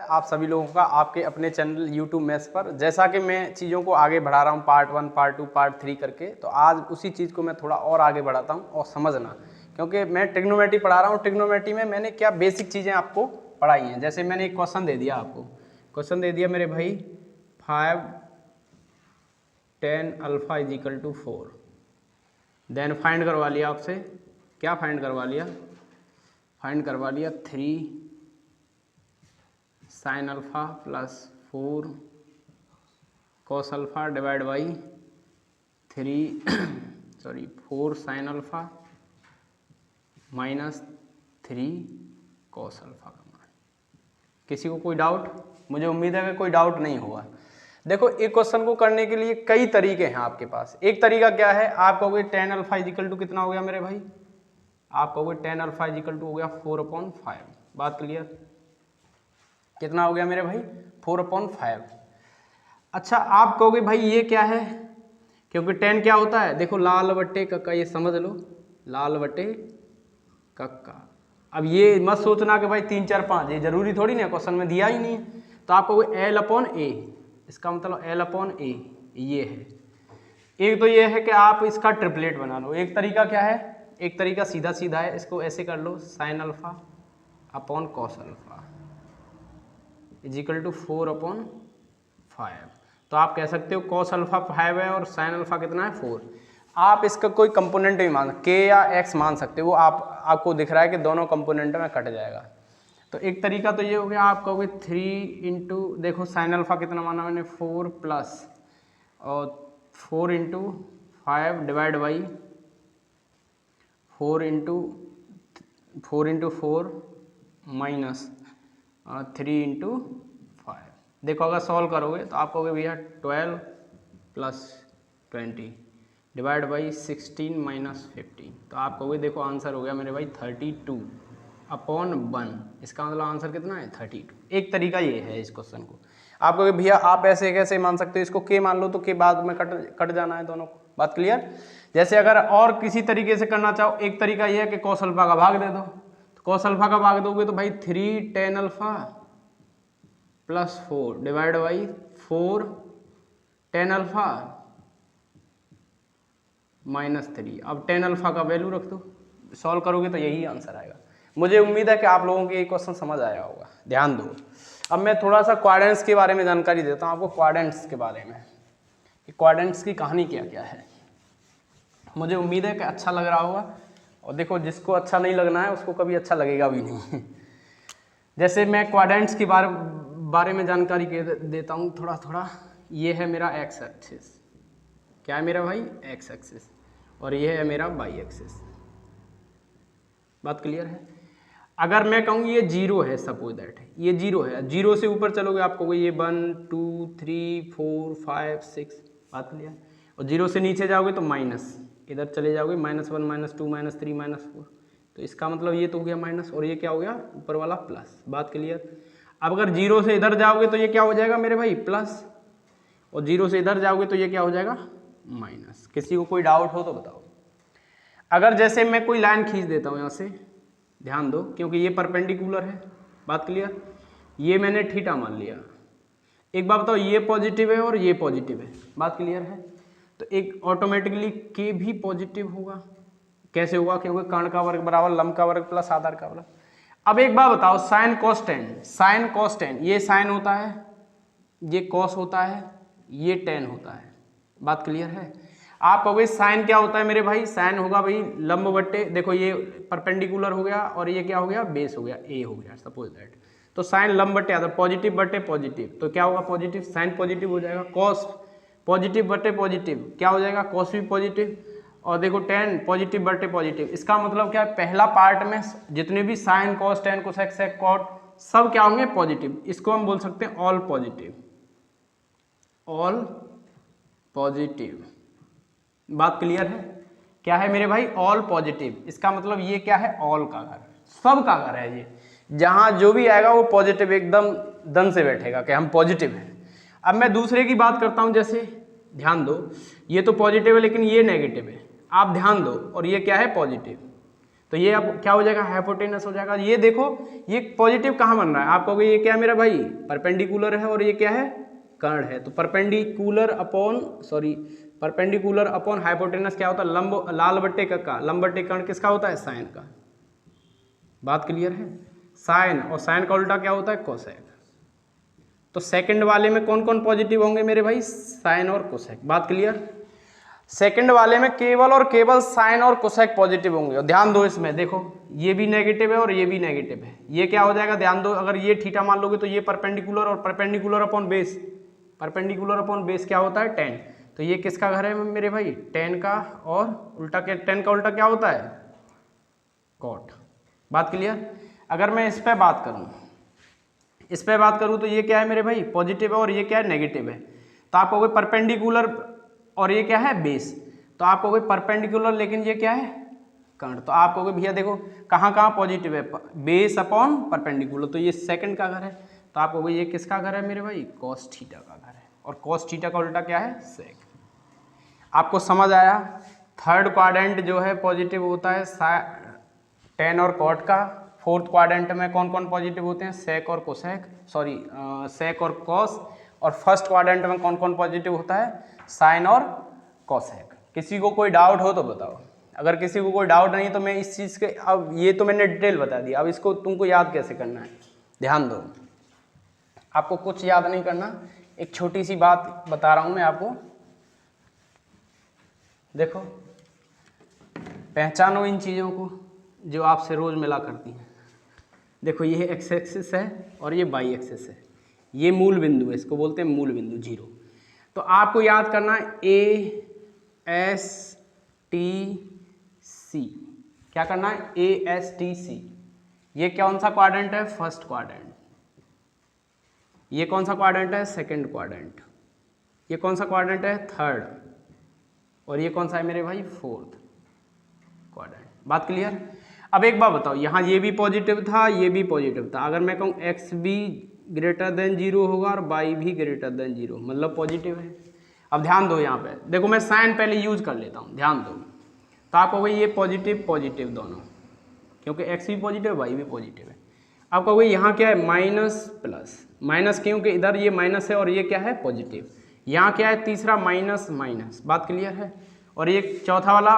आप सभी लोगों का आपके अपने चैनल यूट्यूब मैथ्स पर। जैसा कि मैं चीज़ों को आगे बढ़ा रहा हूँ पार्ट 1, पार्ट 2, पार्ट 3 करके, तो आज उसी चीज़ को मैं थोड़ा और आगे बढ़ाता हूँ। और समझना, क्योंकि मैं ट्रिग्नोमेट्री पढ़ा रहा हूँ, ट्रिग्नोमेट्री में मैंने क्या बेसिक चीज़ें आपको पढ़ाई हैं। जैसे मैंने एक क्वेश्चन दे दिया आपको, क्वेश्चन दे दिया मेरे भाई 5 tan alpha is equal to 4, then find करवा लिया आपसे। क्या फाइंड करवा लिया? फाइंड करवा लिया 3 sin alpha plus 4 cos alpha divide by 4 sin alpha minus 3 cos alpha का मान। किसी को कोई डाउट? मुझे उम्मीद है कि कोई डाउट नहीं होगा। देखो, एक क्वेश्चन को करने के लिए कई तरीके हैं आपके पास। एक तरीका क्या है, आप कहोगे tan alpha is equal to कितना हो गया मेरे भाई? आप कहोगे tan alpha is equal to हो गया 4/5। बात क्लियर? कितना हो गया मेरे भाई? 4/5। अच्छा, आप कहोगे भाई ये क्या है, क्योंकि tan क्या होता है? देखो, लाल बट्टे कक्का, ये समझ लो, लाल बट्टे कक्का। अब ये मत सोचना कि भाई 3 4 5, ये जरूरी थोड़ी ना, क्वेश्चन में दिया ही नहीं है। तो आप कहोगे L/A, इसका मतलब L/A ये है। एक तो ये है कि आप इसका ट्रिपलेट बना लो। एक तरीका क्या है? एक तरीका सीधा सीधा है, इसको ऐसे कर लो, sin alpha upon cos alpha is equal to 4/5। तो आप कह सकते हो cos अल्फा 5 है और sin अल्फा कितना है? 4। आप इसका कोई कंपोनेंट भी मान, k या x मान सकते हो। वो आपको दिख रहा है कि दोनों कंपोनेंट में कट जाएगा। तो एक तरीका तो ये हो गया, आप कहोगे 3 इंटू, देखो sin अल्फा कितना माना मैंने? 4 प्लस और 4 into 5 divide by 4 into 4 minus 3 into 5। देखो, अगर सॉल्व करोगे तो आप कहोगे भैया 12 प्लस 20 डिवाइड बाई 16 माइनस 15। तो आप कहोगे देखो आंसर हो गया मेरे भाई 32/1। इसका मतलब आंसर कितना है? 32। एक तरीका ये है इस क्वेश्चन को। आप कहोगे भैया आप ऐसे कैसे मान सकते हो? इसको के मान लो, तो के बाद में कट जाना है दोनों को। बात क्लियर? जैसे अगर और किसी तरीके से करना चाहो, एक तरीका ये है कि cos अल्फा का भाग दे दो। तो cos अल्फा का भाग दोगे तो भाई 3 tan alpha plus 4 divide by 4 tan alpha minus 3। अब tan अल्फा का वैल्यू रख दो, सॉल्व करोगे तो यही आंसर आएगा। मुझे उम्मीद है कि आप लोगों को ये क्वेश्चन समझ आया होगा। ध्यान दो, अब मैं थोड़ा सा क्वाड्रेंट्स के बारे में जानकारी देता हूँ आपको, क्वाड्रेंट्स के बारे में कि क्वाड्रेंट्स की कहानी क्या क्या है। मुझे उम्मीद है कि अच्छा लग रहा होगा। और देखो, जिसको अच्छा नहीं लगना है उसको कभी अच्छा लगेगा भी नहीं। जैसे मैं क्वाड्रेंट्स के बारे में जानकारी देता हूँ थोड़ा थोड़ा। ये है मेरा एक्स एक्सिस। क्या है मेरा भाई? X axis. और ये है मेरा वाई एक्सिस। बात क्लियर है? अगर मैं कहूँ ये 0 है, सपोज दैट ये 0 है, 0 से ऊपर चलोगे आपको ये 1 2 3 4 5 6। बात क्लियर? और 0 से नीचे जाओगे तो माइनस, इधर चले जाओगे -1 -2 -3 -4। तो इसका मतलब ये तो हो गया माइनस, और ये क्या हो गया? ऊपर वाला प्लस। बात क्लियर? अब अगर 0 से इधर जाओगे तो ये क्या हो जाएगा मेरे भाई? प्लस। और 0 से इधर जाओगे तो ये क्या हो जाएगा? माइनस। किसी को कोई डाउट हो तो बताओ। अगर जैसे मैं कोई लाइन खींच देता हूँ यहाँ से, ध्यान दो, क्योंकि ये परपेंडिकुलर है। बात क्लियर? ये मैंने थीटा मान लिया। एक बात बताओ, ये पॉजिटिव है और ये पॉजिटिव है। बात क्लियर है? तो एक ऑटोमेटिकली के भी पॉजिटिव होगा। कैसे होगा? क्योंकि कर्ण का वर्ग बराबर लंब का वर्ग प्लस आधार का वर्ग। अब एक बात बताओ, साइन कॉस टेन, ये साइन होता है, ये कॉस होता है, ये टेन होता है। बात क्लियर है? आप कहोगे साइन क्या होता है मेरे भाई? साइन होगा भाई लंब बट्टे, देखो ये परपेंडिकुलर हो गया और ये क्या हो गया? बेस हो गया, ए हो गया, सपोज दैट। तो साइन लंब बट्टे आता, पॉजिटिव बट्टे पॉजिटिव, तो क्या होगा? पॉजिटिव। साइन पॉजिटिव हो जाएगा। कॉस पॉजिटिव बट्टे पॉजिटिव क्या हो जाएगा? कॉस भी पॉजिटिव। और देखो टेन पॉजिटिव बट्टे पॉजिटिव। इसका मतलब क्या है? पहला पार्ट में जितने भी sine cos tan cosec sec cot सब क्या होंगे? पॉजिटिव। इसको हम बोल सकते हैं ऑल पॉजिटिव, ऑल पॉजिटिव। बात क्लियर है? क्या है मेरे भाई? All positive. इसका मतलब ये क्या है? ऑल का घर, सब का घर है ये। जहां जो भी आएगा वो पॉजिटिव एकदम दम से बैठेगा कि हम पॉजिटिव हैं। अब मैं दूसरे की बात करता हूं, जैसे ध्यान दो, ये तो पॉजिटिव है लेकिन ये नेगेटिव है। आप ध्यान दो, और ये क्या है? पॉजिटिव। तो ये अब क्या हो जाएगा, हाइपोटेनस हो जाएगा। ये देखो ये पॉजिटिव कहाँ बन रहा है, आप कहोगे ये क्या है मेरा भाई, परपेंडिकुलर है, और ये क्या है, कर्ण है। तो परपेंडिकुलर अपॉन हाइपोटेनस क्या होता है, लंब लाल बट्टे का लंब बट्टे कर्ण किसका होता है, साइन का। बात क्लियर है। साइन, और साइन का उल्टा क्या होता है, कोसेक। तो सेकंड वाले में कौन कौन पॉजिटिव होंगे मेरे भाई, साइन और कोसेक। बात क्लियर। सेकंड वाले में केवल और केवल साइन और कोसेक पॉजिटिव होंगे। और ध्यान दो इसमें, देखो ये भी नेगेटिव है और ये भी नेगेटिव है। ये क्या हो जाएगा, ध्यान दो, अगर ये थीटा मान लोगे तो ये परपेंडिकुलर, और perpendicular upon base, perpendicular upon base क्या होता है, टेन। तो ये किसका घर है मेरे भाई, टेन का, और उल्टा क्या, टेन का उल्टा क्या होता है, कॉट। बात क्लियर। अगर मैं इस पे बात करूं तो ये क्या है मेरे भाई, पॉजिटिव है, और ये क्या है, नेगेटिव है। तो आप कहोगे परपेंडिकुलर, और ये क्या है, बेस। तो आप कहोगे परपेंडिकुलर, लेकिन ये क्या है, कर्ण। तो आप कहोगे भैया देखो कहाँ कहाँ पॉजिटिव है, बेस अपॉन परपेंडिकुलर, तो ये सेकंड का घर है। तो आप कहोगे ये किसका घर है मेरे भाई, कॉस थीटा का घर है। और कॉस थीटा का उल्टा क्या है, सेक। आपको समझ आया। थर्ड क्वाड्रेंट जो है पॉजिटिव होता है टेन और कॉट का। फोर्थ क्वाड्रेंट में कौन कौन पॉजिटिव होते हैं, सेक और कोसेक, सेक और कॉस। और फर्स्ट क्वाड्रेंट में कौन कौन पॉजिटिव होता है, साइन और कोसेक। किसी को कोई डाउट हो तो बताओ। अगर किसी को कोई डाउट नहीं तो मैं इस चीज़ के, अब ये तो मैंने डिटेल बता दिया, अब इसको तुमको याद कैसे करना है, ध्यान दो। आपको कुछ याद नहीं करना, एक छोटी सी बात बता रहा हूं मैं आपको। देखो पहचानो इन चीज़ों को जो आपसे रोज मिला करती हैं। देखो ये एक्स एक्सिस है और ये वाई एक्सिस है, ये मूल बिंदु है, इसको बोलते हैं मूल बिंदु, जीरो। तो आपको याद करना है ए एस टी सी, क्या करना है, ए एस टी सी। ये कौन सा क्वाड्रेंट है, फर्स्ट क्वाड्रेंट। ये कौन सा क्वाड्रेंट है, सेकंड क्वाड्रेंट। ये कौन सा क्वाड्रेंट है, थर्ड। और ये कौन सा है मेरे भाई, फोर्थ क्वाड्रेंट। बात क्लियर। अब एक बात बताओ, यहाँ ये भी पॉजिटिव था, ये भी पॉजिटिव था। अगर मैं कहूँ एक्स भी ग्रेटर देन जीरो होगा और वाई भी ग्रेटर देन जीरो, मतलब पॉजिटिव है। अब ध्यान दो यहाँ पे, देखो मैं साइन पहले यूज कर लेता हूँ, ध्यान दो। तो आप कहोगे ये पॉजिटिव पॉजिटिव दोनों, क्योंकि एक्स भी पॉजिटिव है, वाई भी पॉजिटिव है। आप कहोगे यहाँ क्या है, माइनस प्लस, माइनस क्योंकि इधर ये माइनस है और ये क्या है, पॉजिटिव। यहाँ क्या है, तीसरा माइनस माइनस। बात क्लियर है। और ये चौथा वाला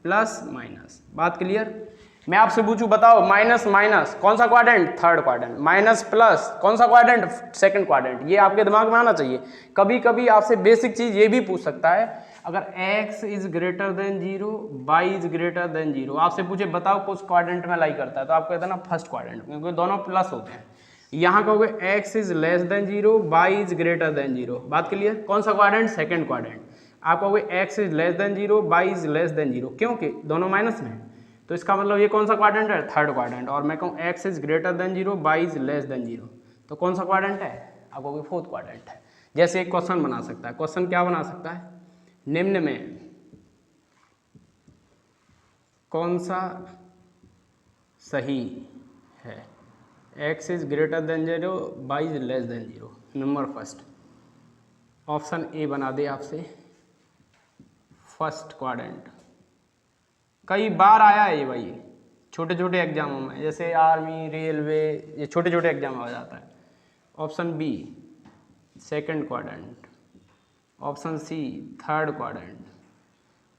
प्लस माइनस। बात क्लियर। मैं आपसे पूछूं, बताओ माइनस माइनस कौन सा quadrant, third quadrant. Minus plus कौन सा क्वाड्रेंट, सेकंड क्वाड्रेंट। ये आपके दिमाग में आना चाहिए। कभी कभी आपसे बेसिक चीज ये भी पूछ सकता है, अगर x is greater than zero, y is greater than zero, आपसे पूछे बताओ कुछ क्वाड्रेंट में लाई करता है, तो आपको कहता है ना फर्स्ट क्वाड्रेंट, क्योंकि दोनों प्लस होते हैं। यहाँ कहोगे x is less than zero, y is greater than zero. बात क्लियर। कौन सा क्वाड्रेंट, सेकंड क्वाड्रेंट। आप कहोगे x is less than zero, y is less than zero, क्योंकि दोनों माइनस में है, तो इसका मतलब ये कौन सा क्वाड्रेंट है, थर्ड क्वाड्रेंट। और मैं कहूँ x is greater than zero, y is less than zero, तो कौन सा क्वाड्रेंट है, आप कहोगे फोर्थ क्वाड्रेंट है। जैसे एक क्वेश्चन बना सकता है, क्वेश्चन क्या बना सकता है, निम्न में कौन सा सही है, x is greater than zero, y is less than zero. Number first option A बना दे आपसे, फर्स्ट क्वाड्रेंट। कई बार आया है ये भाई छोटे छोटे एग्जामों में, जैसे आर्मी, रेलवे, ये छोटे छोटे एग्जाम में आ जाता है। Option B second quadrant, option C third quadrant,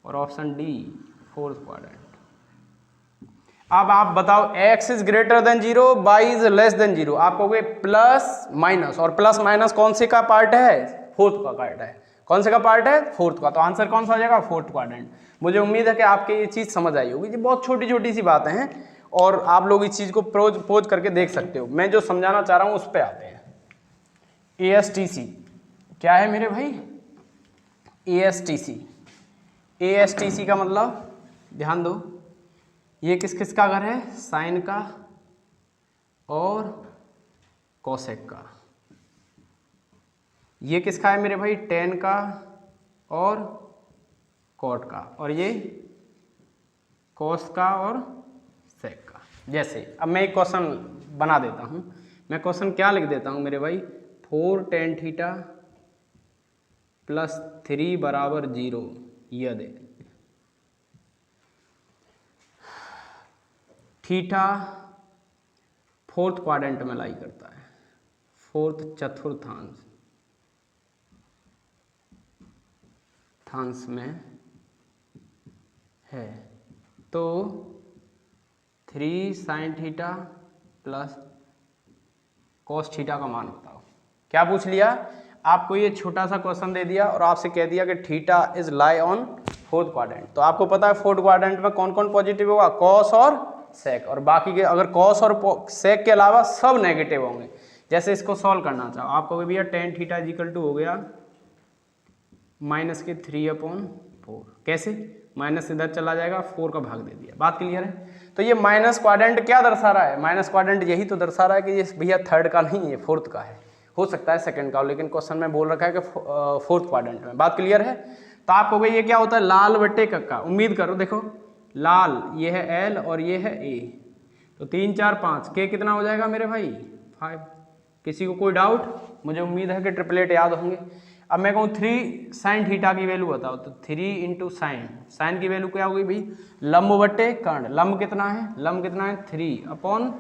और ऑप्शन डी फोर्थ क्वाड्रेंट। अब आप बताओ x is greater than zero, y is less than zero, आप कहोगे प्लस माइनस, और प्लस माइनस कौन से का पार्ट है, फोर्थ का पार्ट है। कौन से का पार्ट है, फोर्थ का। तो आंसर कौन सा हो जाएगा, फोर्थ क्वाड्रेंट। मुझे उम्मीद है कि आपके ये चीज़ समझ आई होगी। ये बहुत छोटी छोटी सी बातें हैं और आप लोग इस चीज़ को पोज करके देख सकते हो। मैं जो समझाना चाह रहा हूँ उस पर आते हैं। ASTC क्या है मेरे भाई, ASTC का मतलब ध्यान दो, ये किस किस का घर है, साइन का और कोसेक का। ये किसका है मेरे भाई, टेन का और कॉट का, और ये कोस का और सेक का। जैसे अब मैं एक क्वेश्चन बना देता हूँ, मैं क्वेश्चन क्या लिख देता हूँ मेरे भाई, 4 tan थीटा प्लस 3 बराबर 0, यह दे। थीटा फोर्थ क्वाड्रेंट में लाई करता है, फोर्थ चतुर्थांश में है, तो 3 sin theta plus cos theta का मान बताओ। क्या पूछ लिया आपको? ये छोटा सा क्वेश्चन दे दिया और आपसे कह दिया कि theta is lie on fourth quadrant. तो आपको पता है फोर्थ क्वाड्रेंट में कौन कौन पॉजिटिव होगा? कॉस और सेक, और बाकी के अगर कॉस और सेक के अलावा सब नेगेटिव होंगे। जैसे इसको सॉल्व करना चाहो, आपको भैया टेन थीटा इजिकल टू हो गया -3/4। कैसे? माइनस इधर चला जाएगा, 4 का भाग दे दिया। बात क्लियर है? तो ये माइनस क्वाड्रेंट क्या दर्शा रहा है? माइनस क्वाड्रेंट यही तो दर्शा रहा है कि ये भैया थर्ड का नहीं है, फोर्थ का है। हो सकता है सेकंड का, लेकिन क्वेश्चन में बोल रखा है कि फोर्थ क्वाड्रेंट में। बात क्लियर है? तो आपको भाई ये क्या होता है? लाल बट्टे कक्का। उम्मीद करो, देखो लाल ये है एल और ये है ए, तो 3 4 5 के कितना हो जाएगा मेरे भाई? 5। किसी को कोई डाउट? मुझे उम्मीद है कि ट्रिपलेट याद होंगे। अब मैं कहूँ 3 sin थीटा की वैल्यू बताओ, तो 3 × sin, साइन की वैल्यू क्या होगी भाई? लंब बट्टे कर्ण। लंब कितना है? लंब कितना है? 3/5।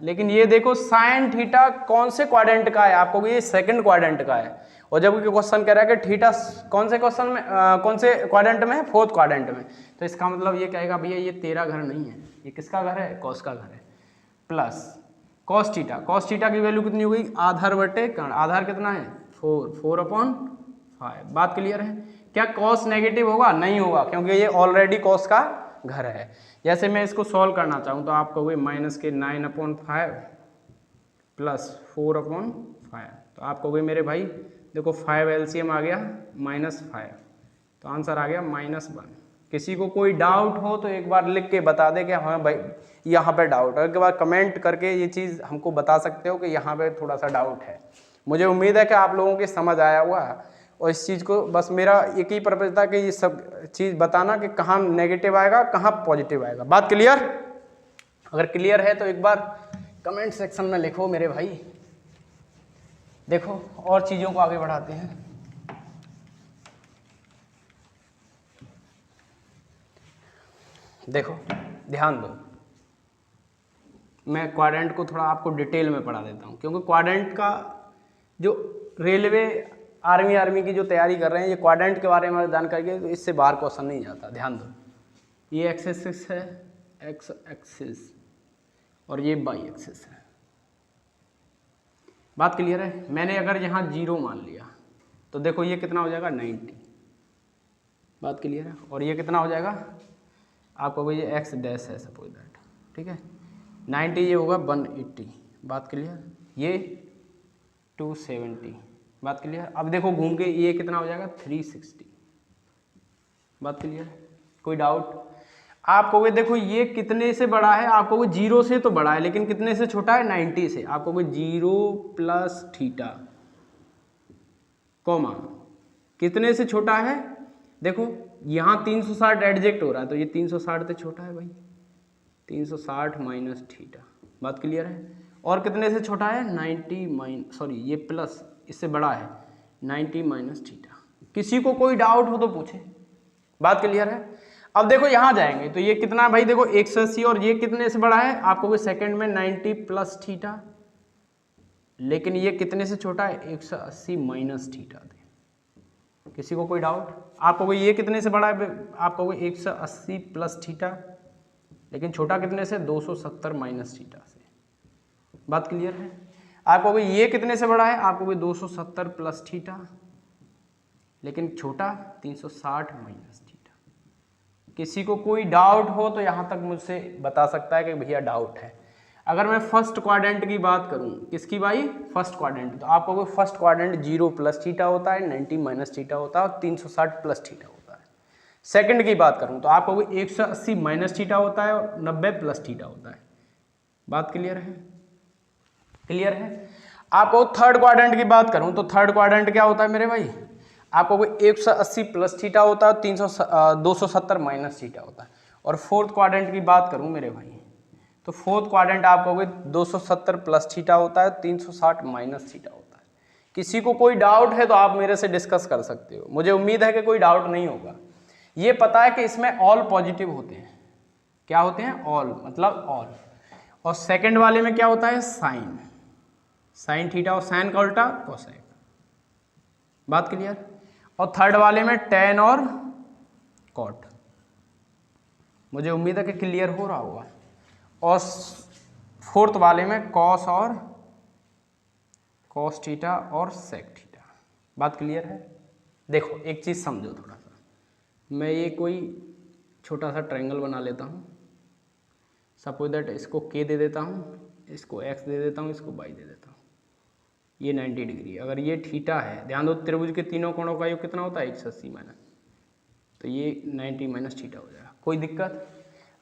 लेकिन ये देखो sin थीटा कौन से क्वाड्रेंट का है? आपको ये सेकंड क्वाड्रेंट का है, और जब क्वेश्चन कह रहा है कि थीटा कौन से क्वेश्चन में कौन से क्वाड्रेंट में है? फोर्थ क्वाड्रेंट में। तो इसका मतलब ये कहेगा भैया ये तेरा घर नहीं है, ये किसका घर है? कॉस का घर है। Plus cos theta, cos theta की वैल्यू कितनी हो गई? आधार बटे कर्ण। आधार कितना है? 4/5। बात क्लियर है? क्या कॉस नेगेटिव होगा? नहीं होगा, क्योंकि ये ऑलरेडी कॉस का घर है। जैसे मैं इसको सॉल्व करना चाहूँ तो आप कहोगे -9/5 प्लस 4/5। तो आप कहोगे मेरे भाई देखो 5 LCM आ गया -5, तो आंसर आ गया -1। किसी को कोई डाउट हो तो एक बार लिख के बता दे कि हाँ भाई यहाँ पे डाउट है। एक बार कमेंट करके ये चीज़ हमको बता सकते हो कि यहाँ पे थोड़ा सा डाउट है। मुझे उम्मीद है कि आप लोगों के समझ आया हुआ है, और इस चीज़ को बस मेरा एक ही पर्पज था कि ये सब चीज़ बताना कि कहाँ नेगेटिव आएगा, कहाँ पॉजिटिव आएगा। बात क्लियर? अगर क्लियर है तो एक बार कमेंट सेक्शन में लिखो मेरे भाई। देखो और चीज़ों को आगे बढ़ाते हैं। देखो ध्यान दो, मैं क्वाड्रेंट को थोड़ा आपको डिटेल में पढ़ा देता हूँ, क्योंकि क्वाड्रेंट का जो रेलवे आर्मी की जो तैयारी कर रहे हैं, ये क्वाड्रेंट के बारे में जानकारी है, तो इससे बाहर क्वेश्चन नहीं जाता। ध्यान दो, ये एक्स एक्सिस है, एक्स एक्सिस, और ये वाई एक्सिस है। बात क्लियर है? मैंने अगर यहाँ 0 मान लिया तो देखो ये कितना हो जाएगा? 90। बात क्लियर है? और ये कितना हो जाएगा? आपको ये एक्स डैश है सपोज दैट, ठीक है। 90 ये होगा 180। बात क्लियर? ये 270। बात क्लियर? अब देखो घूम के ये कितना हो जाएगा? 360। बात क्लियर? कोई डाउट? आप कहोगे देखो ये कितने से बड़ा है? आप कहोगे 0 से तो बड़ा है, लेकिन कितने से छोटा है? 90 से। आप कहोगे 0 + थीटा कॉमा कितने से छोटा है? देखो यहाँ 360 एडजेक्ट हो रहा है, तो ये 360 से छोटा है भाई, 360 - थीटा। बात क्लियर है? और कितने से छोटा है? 90 ये प्लस इससे बड़ा है, 90 - थीटा। किसी को कोई डाउट हो तो पूछे। बात क्लियर है? अब देखो यहाँ जाएंगे तो ये कितना भाई? देखो 180, और ये कितने से बड़ा है? आपको कोई सेकंड में 90 + थीटा, लेकिन ये कितने से छोटा है? 180 - थीटा। किसी को कोई डाउट? आपको ये कितने से बड़ा है? आपको 180 + थीटा, लेकिन छोटा कितने से? 270 - थीटा से। बात क्लियर है? आपको ये कितने से बड़ा है? आपको 270 + थीटा, लेकिन छोटा 360 - थीटा। किसी को कोई डाउट हो तो यहाँ तक मुझसे बता सकता है कि भैया डाउट है। अगर मैं फर्स्ट क्वाड्रेंट की बात करूँ, किसकी भाई? फर्स्ट क्वाड्रेंट, तो आपको फर्स्ट क्वाड्रेंट 0 + थीटा होता है, 90 - थीटा होता है, और 360 + थीटा होता है। सेकंड की बात करूँ तो आपको 180 - थीटा होता है, और 90 + थीटा होता है। बात क्लियर है? क्लियर है? आपको थर्ड क्वाड्रेंट की बात करूँ तो थर्ड क्वाड्रेंट क्या होता है मेरे भाई? आपको 180 + थीटा होता है, 270 - थीटा होता है। और फोर्थ क्वाड्रेंट की बात करूँ मेरे भाई, तो फोर्थ क्वाड्रेंट आपको 270 + थीटा होता है, 360 - थीटा होता है। किसी को कोई डाउट है तो आप मेरे से डिस्कस कर सकते हो। मुझे उम्मीद है कि कोई डाउट नहीं होगा। ये पता है कि इसमें ऑल पॉजिटिव होते हैं। क्या होते हैं? ऑल, मतलब ऑल। और सेकंड वाले में क्या होता है? साइन, साइन थीटा, और साइन का उल्टा कोसेक। बात क्लियर? और थर्ड वाले में टेन और कॉट। मुझे उम्मीद है कि क्लियर हो रहा होगा। और फोर्थ वाले में कॉस और कॉस थीटा और सेक थीटा। बात क्लियर है? देखो एक चीज़ समझो थोड़ा सा, मैं ये कोई छोटा सा ट्रायंगल बना लेता हूँ। सपोज दैट इसको के दे देता हूँ, इसको एक्स दे देता हूँ, इसको वाई दे देता हूँ। ये 90 डिग्री। अगर ये थीटा है, ध्यान दो त्रिभुज के तीनों कोणों का योग कितना होता है? 180 माइनस, तो ये 90 माइनस थीटा हो जाएगा। कोई दिक्कत?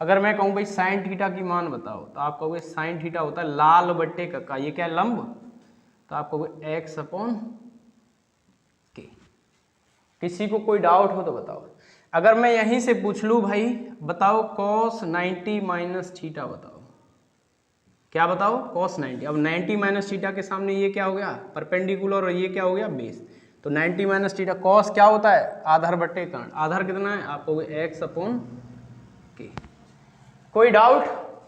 अगर मैं कहूँ भाई साइन थीटा की मान बताओ, तो आप कहोगे साइन थीटा होता है लाल बट्टे का, ये क्या है? लंब। तो आप कहोगे एक्स अपॉन के। किसी को कोई डाउट हो तो बताओ। अगर मैं यहीं से पूछ लूँ भाई बताओ कॉस 90 माइनस थीटा बताओ, क्या बताओ? कॉस 90। अब 90 माइनस थीटा के सामने ये क्या हो गया? परपेंडिकुलर, और ये क्या हो गया? बेस। तो 90 माइनस थीटा, कॉस क्या होता है? आधार बट्टे कर्ण। आधार कितना है? आप कहोगे एक्स अपॉन के। कोई डाउट?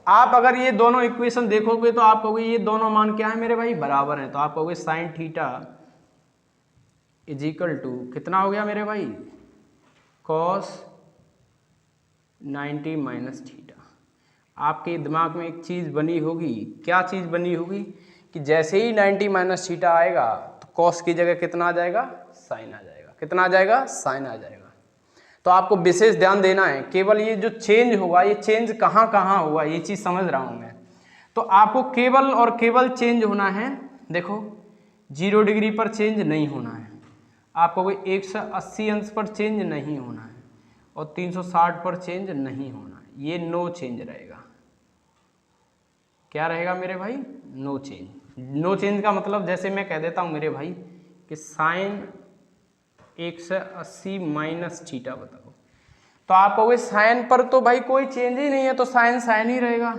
आप अगर ये दोनों इक्वेशन देखोगे तो आप कहोगे ये दोनों मान क्या है मेरे भाई? बराबर हैं। तो आप कहोगे sine theta is equal to कितना हो गया मेरे भाई? Cos 90 minus theta. आपके दिमाग में एक चीज़ बनी होगी। क्या चीज़ बनी होगी? कि जैसे ही 90 माइनस थीटा आएगा तो कॉस की जगह कितना आ जाएगा? साइन आ जाएगा। कितना आ जाएगा? साइन आ जाएगा। तो आपको विशेष ध्यान देना है, केवल ये जो चेंज होगा, ये चेंज कहाँ कहाँ होगा, ये चीज़ समझ रहा हूँ मैं। तो आपको केवल और केवल चेंज होना है, देखो 0 डिग्री पर चेंज नहीं होना है, आपको कोई 180 अंश पर चेंज नहीं होना है, और 360 पर चेंज नहीं होना है। ये नो चेंज रहेगा। क्या रहेगा मेरे भाई? No change. नो चेंज का मतलब जैसे मैं कह देता हूँ मेरे भाई कि साइन 180 माइनस थीटा बताओ, तो आप कहोगे साइन पर तो भाई कोई चेंज ही नहीं है, तो साइन साइन ही रहेगा।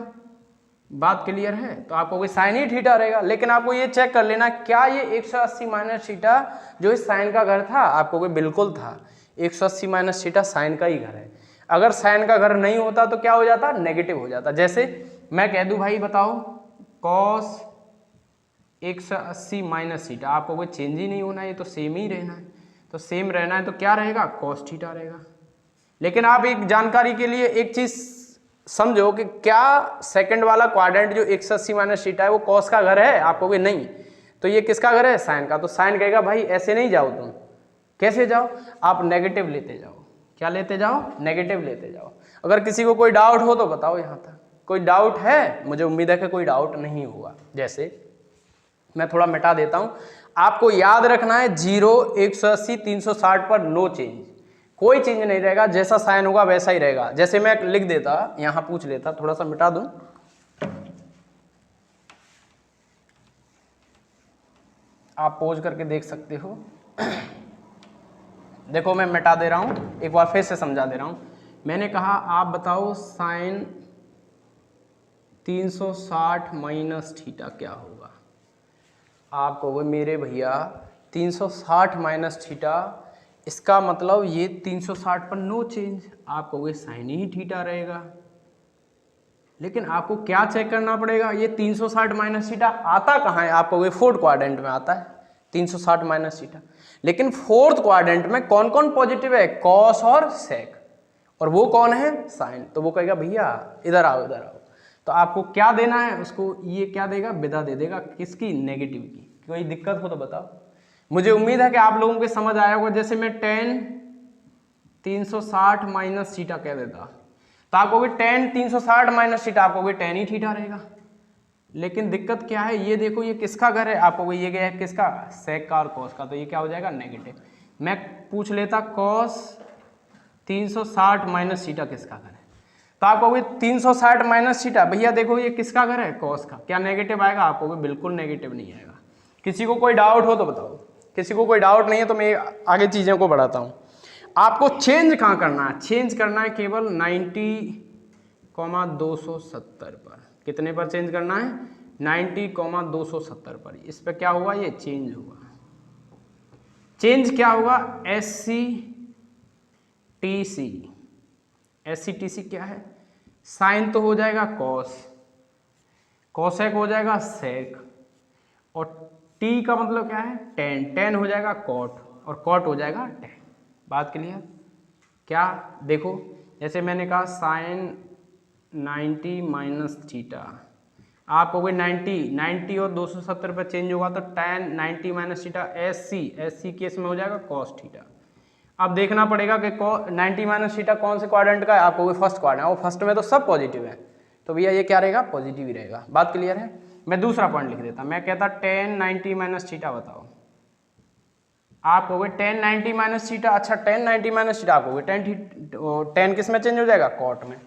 बात क्लियर है? तो आप कहोगे साइन ही थीटा रहेगा। लेकिन आपको ये चेक कर लेना, क्या ये 180 माइनस थीटा जो इस साइन का घर था? आप कहोगे बिल्कुल था। 180 माइनस थीटा साइन का ही घर है। अगर साइन का घर नहीं होता तो क्या हो जाता? नेगेटिव हो जाता। जैसे मैं कह दूं भाई बताओ कॉस 180 माइनस थीटा, आपको कोई चेंज ही नहीं होना है, ये तो सेम ही रहना है। तो सेम रहना है तो क्या रहेगा? कॉस थीटा रहेगा। लेकिन आप एक जानकारी के लिए एक चीज समझो कि क्या सेकंड वाला क्वाड्रेंट जो 180 माइनस थीटा है वो कॉस का घर है? आप कहोगे नहीं, तो ये किसका घर है? साइन का। तो साइन कहेगा भाई ऐसे नहीं जाओ तुम। कैसे जाओ? आप नेगेटिव लेते जाओ। क्या लेते जाओ? नेगेटिव लेते जाओ। अगर किसी को कोई डाउट हो तो बताओ। यहाँ तक कोई डाउट है? मुझे उम्मीद है कि कोई डाउट नहीं होगा। जैसे मैं थोड़ा मिटा देता हूं, आपको याद रखना है 0, 180, 360 पर नो चेंज, कोई चेंज नहीं रहेगा। जैसा साइन होगा वैसा ही रहेगा। जैसे मैं लिख देता, यहां पूछ लेता, थोड़ा सा मिटा दूं, आप पोज करके देख सकते हो। देखो मैं मिटा दे रहा हूं, एक बार फिर से समझा दे रहा हूं। मैंने कहा आप बताओ साइन 360 माइनस थीटा क्या होगा? आप कहोगे मेरे भैया 360 माइनस थीटा, इसका मतलब ये 360 पर नो चेंज। आप कहोगे साइन ही थीटा रहेगा। लेकिन आपको क्या चेक करना पड़ेगा? ये 360 माइनस थीटा आता कहाँ है? आप कहोगे फोर्थ क्वाड्रेंट में आता है 360 माइनस थीटा। लेकिन फोर्थ क्वाड्रेंट में कौन कौन पॉजिटिव है? कॉस और सेक, और वो कौन है? साइन। तो वो कहेगा भैया इधर आओ, इधर आओ। तो आपको क्या देना है उसको? ये क्या देगा? विदा दे देगा। किसकी? नेगेटिव की। कोई दिक्कत हो तो बताओ। मुझे उम्मीद है कि आप लोगों को समझ आया होगा। जैसे मैं tan 360 माइनस थीटा कह देता, तो आप कहोगे tan 360 माइनस थीटा, आप कहोगे tan ही थीटा रहेगा। लेकिन दिक्कत क्या है? ये देखो ये किसका घर है? आप कहोगे ये गया है किसका? सेक का और कॉस का। तो ये क्या हो जाएगा? नेगेटिव। मैं पूछ लेता कॉस 360 माइनस थीटा किसका घर है? तो आप कहोगे 360 माइनस थीटा, भैया देखो ये किसका घर है? कॉस का। क्या नेगेटिव आएगा? आप कहोगे बिल्कुल नेगेटिव नहीं आएगा। किसी को कोई डाउट हो तो बताओ। किसी को कोई डाउट नहीं है तो मैं आगे चीज़ों को बढ़ाता हूँ। आपको चेंज कहाँ करना है? चेंज करना है केवल 90,270 पर। कितने पर चेंज करना है? 90,270 पर। इस पर क्या होगा? ये चेंज होगा। चेंज क्या होगा? SC T C, S C T C क्या है, साइन तो हो जाएगा कॉस, कॉसेक हो जाएगा सेक, और टी का मतलब क्या है टेन, टेन हो जाएगा कॉट, और कॉट हो जाएगा टेन। बात क्लियर? क्या देखो, जैसे मैंने कहा साइन 90 माइनस थीटा, आप कहोगे 90 और 270 पर चेंज होगा तो tan 90 minus theta, S C case में हो जाएगा कॉस थीटा। अब देखना पड़ेगा कि 90 माइनस थीटा कौन से क्वाड्रेंट का है, आप कहोगे फर्स्ट क्वाड्रेंट, और फर्स्ट में तो सब पॉजिटिव है, तो भैया ये क्या रहेगा, पॉजिटिव ही रहेगा। बात क्लियर है? मैं दूसरा पॉइंट लिख देता, मैं कहता tan 90 माइनस थीटा बताओ, आप कहोगे tan 90 माइनस थीटा, अच्छा tan 90 माइनस थीटा, आप कहोगे tan किस में चेंज हो जाएगा, कॉट में,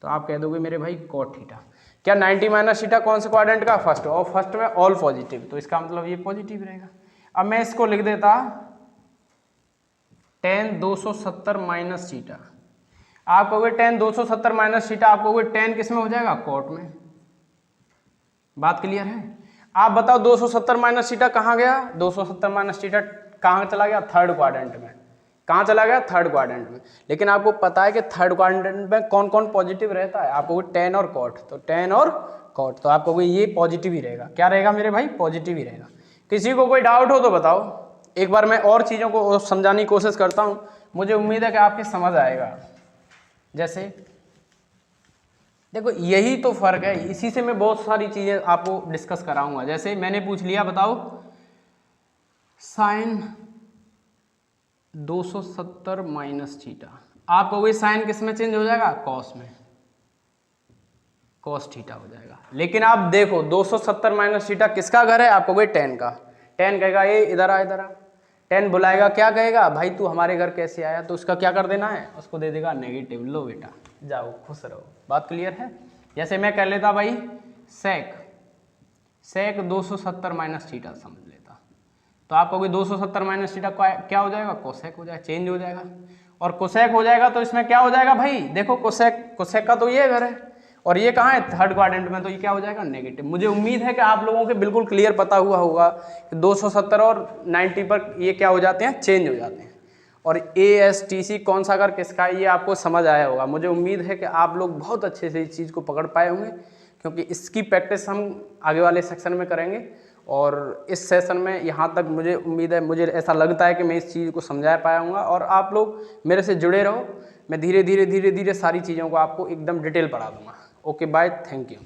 तो आप कह दोगे मेरे भाई कॉट थीटा। क्या 90 माइनस थीटा कौन से क्वाड्रेंट का, फर्स्ट, और फर्स्ट में ऑल पॉजिटिव, तो इसका मतलब ये पॉजिटिव रहेगा। अब मैं इसको लिख देता tan 270 माइनस थीटा, आप कहोगे tan 270 माइनस थीटा, आप कहोगे tan किस में हो जाएगा, कॉट में। बात क्लियर है? आप बताओ 270 माइनस थीटा कहाँ गया, 270 माइनस थीटा कहाँ चला गया, थर्ड क्वाड्रेंट में। कहाँ चला गया, थर्ड क्वाड्रेंट में। लेकिन आपको पता है कि थर्ड क्वाड्रेंट में कौन कौन पॉजिटिव रहता है, आप कहोगे tan और cot, तो tan और cot, तो आप कहोगे ये पॉजिटिव ही रहेगा। क्या रहेगा मेरे भाई, पॉजिटिव ही रहेगा। किसी को कोई डाउट हो तो बताओ, एक बार मैं और चीज़ों को समझाने की कोशिश करता हूँ, मुझे उम्मीद है कि आपके समझ आएगा। जैसे देखो यही तो फर्क है, इसी से मैं बहुत सारी चीज़ें आपको डिस्कस कराऊंगा। जैसे मैंने पूछ लिया, बताओ साइन 270 माइनस थीटा, आप कहोगे साइन किस में चेंज हो जाएगा, कॉस में, कॉस थीटा हो जाएगा। लेकिन आप देखो 270 माइनस थीटा किसका घर है, आप कहोगे tan का, tan कहेगा ये इधर आ इधर आ, tan बुलाएगा क्या कहेगा, भाई तू हमारे घर कैसे आया, तो उसका क्या कर देना है, उसको दे देगा नेगेटिव, लो बेटा जाओ खुश रहो। बात क्लियर है? जैसे मैं कर लेता भाई सेक 270 माइनस थीटा समझ लेता, तो आप कहोगे 270 माइनस थीटा क्या हो जाएगा, कोसेक हो जाएगा, चेंज हो जाएगा, और कोसेक हो जाएगा तो इसमें क्या हो जाएगा भाई, देखो कोसेक का तो ये घर है और ये कहाँ है, थर्ड क्वाड्रेंट में, तो ये क्या हो जाएगा, नेगेटिव। मुझे उम्मीद है कि आप लोगों के बिल्कुल क्लियर पता हुआ होगा कि 270 और 90 पर ये क्या हो जाते हैं, चेंज हो जाते हैं, और ASTC कौन सा घर किसका है ये आपको समझ आया होगा। मुझे उम्मीद है कि आप लोग बहुत अच्छे से इस चीज़ को पकड़ पाए होंगे, क्योंकि इसकी प्रैक्टिस हम आगे वाले सेक्शन में करेंगे। और इस सेशन में यहाँ तक मुझे उम्मीद है, मुझे ऐसा लगता है कि मैं इस चीज़ को समझा पाया हूँ, और आप लोग मेरे से जुड़े रहो, मैं धीरे धीरे सारी चीज़ों को आपको एकदम डिटेल पढ़ा दूँगा। Okay bye, thank you.